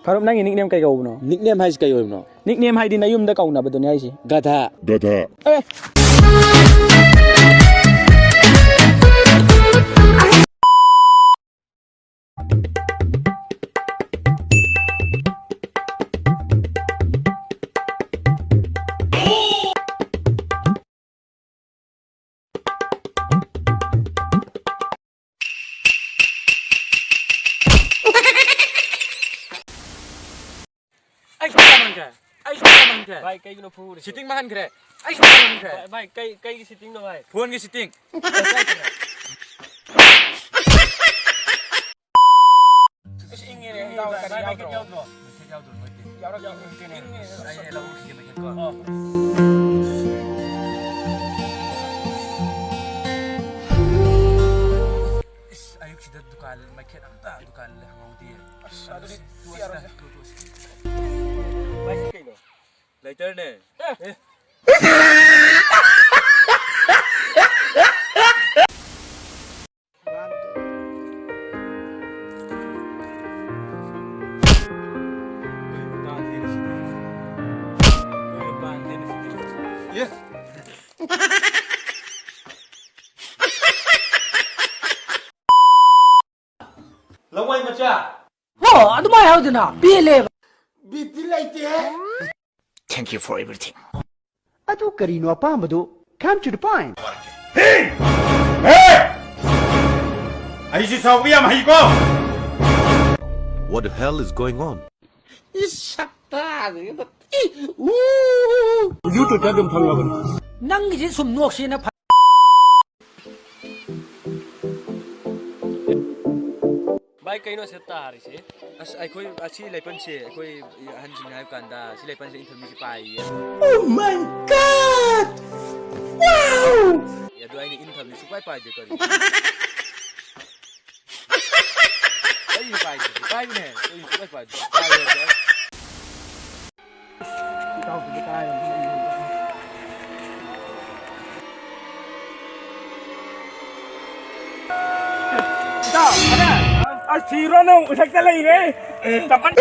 Faruk nang nickname kay kau no? Nickname hai kayo no? Nickname hai di na yum da kau na betul ni hai si. Gadha. Eh. Baik kayak gini phone. Sitting mahan kre. Ay naman ka. Baik kayak sitting no baik. Phone ki sitting. Is ingin eh. Tahu kan baik ke jauh no. Jauh tu mesti. Jauh mungkin eh. Ay lagu si macam ko. Is ayuk si dukal macam anta dukal ngau dia. Aduh di siar. Baik kayak no. Later ne. Lawai macha. Oh, adu mai hau dina. Bile. Thank you for everything. Adu karino apambadu. Come to the point. What the hell is going on? Nang ji sum nok si na Baik kayak no seta hari sih. As ay koi achi leipan si koi hanjing hai kanda si leipan si interview si pai. Oh my god! Wow! Ya dua ini interview si pai pai je kari. Ay pai je. Pai ne. Pai pai je. Pai je. Tahu kita ay. Tahu ada. Siro no usah kali ni. Kapan?